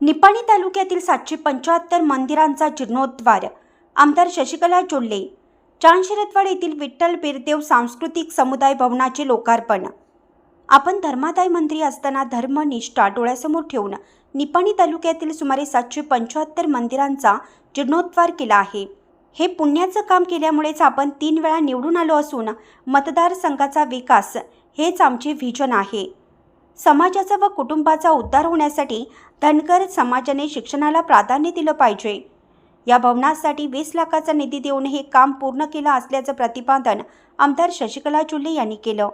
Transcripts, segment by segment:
निपाणी तालुक्यातील 775 मंदिरांचा जीर्णोद्धार. आमदार शशिकला जोल्ले. चांदशिरतवाड येथील विठ्ठल बिरदेव सांस्कृतिक समुदाय भवनाचे लोकार्पण. आपण धर्मादाय मंत्री असताना धर्मनिष्ठा डोळ्यासमोर ठेवून निपाणी तालुक्यातील सुमारे 775 मंदिरांचा जीर्णोद्धार केला आहे. हे पुण्याचं काम केल्यामुळेच आपण 3 वेळा निवडून आलो असून मतदारसंघाचा विकास हेच आमचे व्हिजन आहे. समाजाचा व कुटुंबाचा उद्धार होण्यासाठी धनगर समाजाने शिक्षणाला प्राधान्य दिलं पाहिजे. या भवनासाठी 20 लाखाचा निधी देऊन हे काम पूर्ण केलं असल्याचं प्रतिपादन आमदार शशिकला जोल्ले यांनी केलं.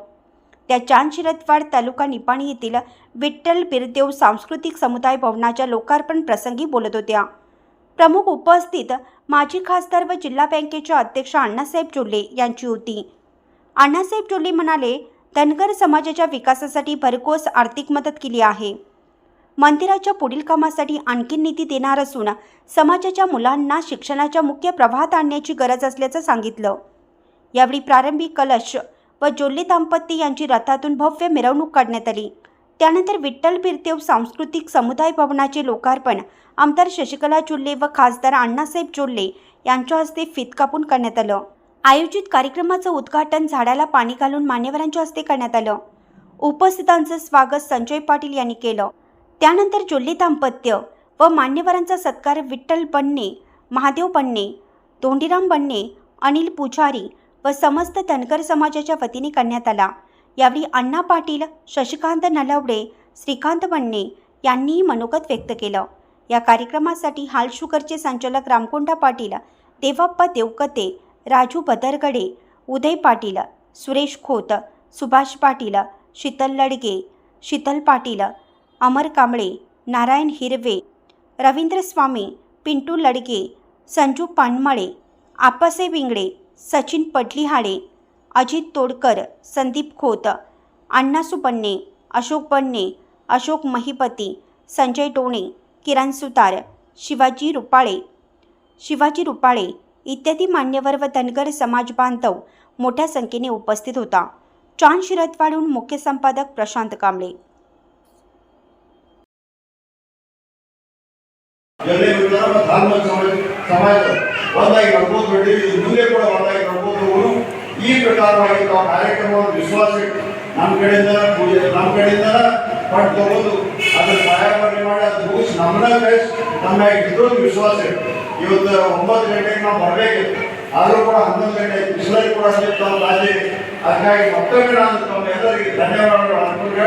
त्या चांदशिरतवाड तालुका निपाणी येथील विठ्ठल बिरदेव सांस्कृतिक समुदाय भवनाच्या लोकार्पण प्रसंगी बोलत होत्या. प्रमुख उपस्थित माजी खासदार व जिल्हा बँकेचे अध्यक्ष अण्णासाहेब जोल्ले यांची होती. अण्णासाहेब जोल्ले म्हणाले, धनगर समाजाच्या विकासासाठी भरघोस आर्थिक मदत केली आहे. मंदिराच्या पुढील कामासाठी आणखी निधी देणार असून समाजाच्या मुलांना शिक्षणाच्या मुख्य प्रवाहात आणण्याची गरज असल्याचं सांगितलं. यावेळी प्रारंभी कलश व जोल्ले दाम्पत्य यांची रथातून भव्य मिरवणूक काढण्यात आली. त्यानंतर विठ्ठल बिरदेव सांस्कृतिक समुदाय भवनाचे लोकार्पण आमदार शशिकला जोल्ले व खासदार अण्णासाहेब जोल्ले यांच्या हस्ते फीत कापून करण्यात आलं. आयोजित कार्यक्रमाचं उद्घाटन झाडाला पाणी घालून मान्यवरांच्या हस्ते करण्यात आलं. उपस्थितांचं स्वागत संजय पाटील यांनी केलं. त्यानंतर जोल्ले दाम्पत्य व मान्यवरांचा सत्कार विठ्ठल बन्ने, महादेव बन्ने, धोंडीराम बन्ने, अनिल पुजारी व समस्त धनगर समाजाच्या वतीने करण्यात आला. यावेळी अण्णा पाटील, शशिकांत नलवडे, श्रीकांत बन्ने यांनीही मनोगत व्यक्त केलं. या कार्यक्रमासाठी हाल शुगरचे संचालक रामकोंडा पाटील, देवाप्पा देवकते, राजू बदरगडे, उदय पाटील, सुरेश खोत, सुभाष पाटील, शीतल लडगे, शीतल पाटील, अमर कांबळे, नारायण हिरवे, रवींद्र स्वामी, पिंटू लडगे, संजू पानमळे, आप्पासाहेब इंगळे, सचिन पडलीहाळे, अजित तोडकर, संदीप खोत, अण्णासू बन्ने, अशोक बन्ने, अशोक महिपती, संजय डोणे, किरण सुतार, शिवाजी रुपाळे इत्यादी मान्यवर व धनगर समाज बांधव मोठ्या संख्येने उपस्थित होता. चांदशिरतवाडहून मुख्य संपादक प्रशांत कांबळे. ಈ ಪ್ರಕಾರವಾಗಿ ನಾವು ಕಾರ್ಯಕ್ರಮವನ್ನು ವಿಶ್ವಾಸ ನಮ್ಮ ಕಡೆಯಿಂದ ಪಟ್ಟು ತಗೊಂಡು ಅದನ್ನ ಸಹಾಯಕರಣೆ ಮಾಡಿ ಅದು ಮುಗಿಸಿ ನಮ್ಮನ್ನ ಕಳಿಸಿ ನಮ್ಮ ಇಷ್ಟೊಂದು ವಿಶ್ವಾಸ ಇವತ್ತು 9 ಗಂಟೆಗೆ ನಾವು ಬರಬೇಕಿತ್ತು. ಆದರೂ ಕೂಡ 11 ಗಂಟೆ ಬಿಸಿಲಲ್ಲಿ ಕೂಡ ನಾವು ರಾಜೆ. ಹಾಗಾಗಿ ಮತ್ತೊಮ್ಮೆ ನಾನು ತಮ್ಮ ಎಲ್ಲರಿಗೆ ಧನ್ಯವಾದಗಳು ಅನ್ಕೊಂಡು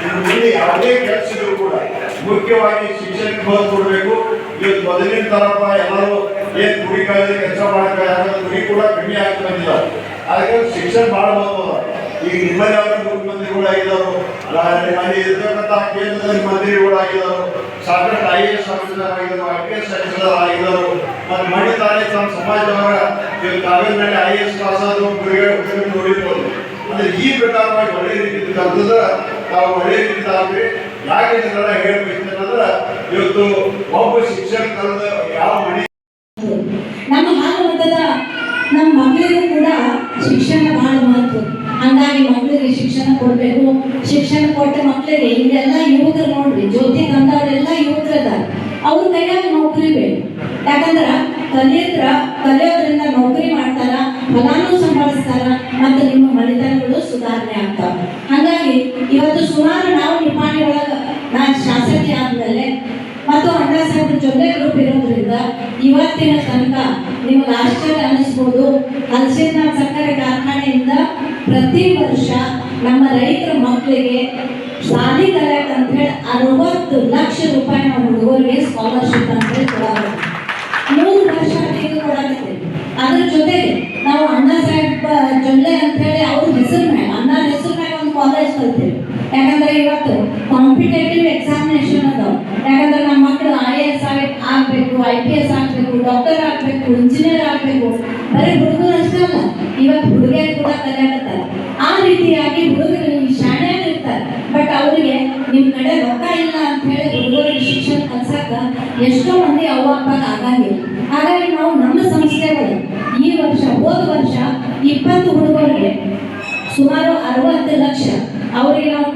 ಇನ್ನು ಮುಂದೆ ಯಾವುದೇ ಕೆಲಸ ಇದ್ರೂ ಕೂಡ ಮುಖ್ಯವಾಗಿ ಶಿಕ್ಷಣಕ್ಕೆ ಬಂದು ಕೊಡಬೇಕು. ಇವತ್ತು ಮೊದಲಿನ ತರಪ ಎಲ್ಲರೂ ಏನು ಗುಡಿ ಕಾಲದಲ್ಲಿ ಕೆಲಸ ಮಾಡೋಕ್ಕಾಗಲ್ಲ, ಗುಡಿ ಕೂಡ ಕಮ್ಮಿ ಆಗ್ತಾ ಬಂದಿದ್ದಾರೆ. ಹಾಗಾಗಿ ಶಿಕ್ಷಣ ಭಾಳ ಬಂದದ. ಈಗ ನಿಮ್ಮಲ್ಲಿ ಯಾವ ಮುಖ್ಯಮಂತ್ರಿಗಳಾಗಿದ್ದಾರೋ, ಅಲ್ಲಿ ಇರ್ತಕ್ಕಂಥ ಕೇಂದ್ರದಲ್ಲಿ ಮಂತ್ರಿಗಳಾಗಿದ್ದಾರೋ, ಸಾಕಷ್ಟು IAS ಆಫೀಸರ್ IPS ಆಫೀಸರ್ ಆಗಿದ್ದಾರೋ, ಮತ್ತು ಮನೆ ತಾನೇ ತಮ್ಮ ಸಮಾಜದವರ ಕಾಗದ ಮೇಲೆ IAS ಪಾಸ್ ಆದರೂ ನೋಡಿರ್ಬೋದು. ಅಂದರೆ ಈ ಪ್ರಕಾರವಾಗಿ ಒಳ್ಳೆ ರೀತಿ ಕಲ್ತಿದ್ರೆ ನಾವು ಒಳ್ಳೆ ರೀತಿ ಆಗ್ರಿ. ಯಾಕೆ ಇದನ್ನೆಲ್ಲ ಹೇಳ್ಬೇಕಂತಂದ್ರೆ ಇವತ್ತು ಒಬ್ಬ ಶಿಕ್ಷಣ ಕಲಿದ ಯಾವ ಮನೆ ನಮ್ಮ ಭಾಗವತದ ನಮ್ಮ ಮಕ್ಕಳಿಗೂ ಕೂಡ ಶಿಕ್ಷಣ ಬಹಳ ಮಹತ್ವ. ಹಂಗಾಗಿ ಮಕ್ಕಳಿಗೆ ಶಿಕ್ಷಣ ಕೊಡಬೇಕು. ಶಿಕ್ಷಣ ಕೊಟ್ಟ ಮಕ್ಕಳಿಗೆ ಇಲ್ಲೆಲ್ಲ ಯುವಕರು ನೋಡ್ರಿ, ಜ್ಯೋತಿ ತಂದವರೆಲ್ಲ ಯುವಕರದಾರ. ಅವ್ರ ಕೈಯಾಗ ನೌಕರಿ ಬೇಕು. ಯಾಕಂದ್ರೆ ಕಲಿಯೋದ್ರಿಂದ ನೌಕರಿ ಮಾಡ್ತಾರ, ಫಲಾನು ಸಂಭಾಳಿಸ್ತಾರ, ಮತ್ತು ನಿಮ್ಮ ಮನೆತನಗಳು ಸುಧಾರಣೆ ಆಗ್ತಾವ. ಹಾಗಾಗಿ ಇವತ್ತು ಸುಮಾರು ನಾವು ನಿಪಾಣಿ ಒಳಗ ನಾನು ಶಾಸಕಿ ಆದ್ಮೇಲೆ ಮತ್ತು ಅಣ್ಣಾಸಾಹೇಬ್ ಜೊಲ್ಲೆ ಗ್ರೂಪ್ ಇರೋದ್ರಿಂದ ಇವತ್ತಿನ ತನಕ ನಿಮಗೆ ಆಶ್ಚರ್ಯ ಅನ್ನಿಸ್ಬೋದು. ಹಲಸಿನ ಸಕ್ಕರೆ ಕಾರ್ಖಾನೆಯಿಂದ ಪ್ರತಿ ವರ್ಷ ನಮ್ಮ ರೈತರ ಮಕ್ಕಳಿಗೆ ಶಾಲಿ ಕಲಿಯಕ್ಕೆ ಅಂತ ಹೇಳಿ 60 ಲಕ್ಷ ರೂಪಾಯಿ ನಾವು ಹುಡುಗರಿಗೆ ಸ್ಕಾಲರ್ಶಿಪ್ ಅಂತ ಹೇಳಿ ಕೊಡೋದು. 3 ವರ್ಷ ಇದು ಕೊಡಾಕತ್ತೀವಿ. ಅದ್ರ ಜೊತೆಗೆ ನಾವು ಅಣ್ಣಾಸಾಹೇಬ್ ಜೊಲ್ಲೆ ಅಂತ ಹೇಳಿ ಅವ್ರ ಹೆಸರು ಮ್ಯಾಗ, ಅಣ್ಣನ ಹೆಸರು ಮ್ಯಾಗ ಒಂದು ಕಾಲೇಜ್ ಕಲ್ತೀವಿ. ಯಾಕಂದ್ರೆ ಇವತ್ತು ಕಾಂಪಿಟೇಟಿವ್ ಎಕ್ಸಾಮಿನೇಷನ್ ಅದಾವ. ಯಾಕಂದ್ರೆ ನಮ್ಮ ಮಕ್ಕಳು IAS ಆಗಬೇಕು, IPS ಆಗಬೇಕು, ಡಾಕ್ಟರ್ ಆಗಬೇಕು, ಇಂಜಿನಿಯರ್ ಆಗಬೇಕು. ಬರೀ ಹುಡುಗರು ಅಷ್ಟೇ ಅಲ್ಲ, ಇವತ್ತು ಹುಡುಗಿಯರು ಕೂಡ ಕಲಿಯಾಕತ್ತಾರೆ. ಆ ರೀತಿಯಾಗಿ ಹುಡುಗರು ಶಾಣೆಯಾಗಿ ಇರ್ತಾರೆ. ಬಟ್ ಅವರಿಗೆ ನಿಮ್ಮ ಕಡೆ ರೊಕ್ಕ ಇಲ್ಲ ಅಂತ ಹೇಳಿ ಹುಡುಗರಿಗೆ ಶಿಕ್ಷಣ ಕಲ್ಸಕ್ಕ ಎಷ್ಟೋ ಮಂದಿ ಅವ್ವ ಅಪ್ಪಾಗ ಆಗಂಗಿಲ್ಲ. ಹಾಗಾಗಿ ನಾವು ನಮ್ಮ ಸಂಸ್ಥೆಗಳು ಈ ವರ್ಷ, ಹೋದ ವರ್ಷ 20 ಹುಡುಗರಿಗೆ ಸುಮಾರು 60 ಲಕ್ಷ ಅವರಿಗೆ ನಾವು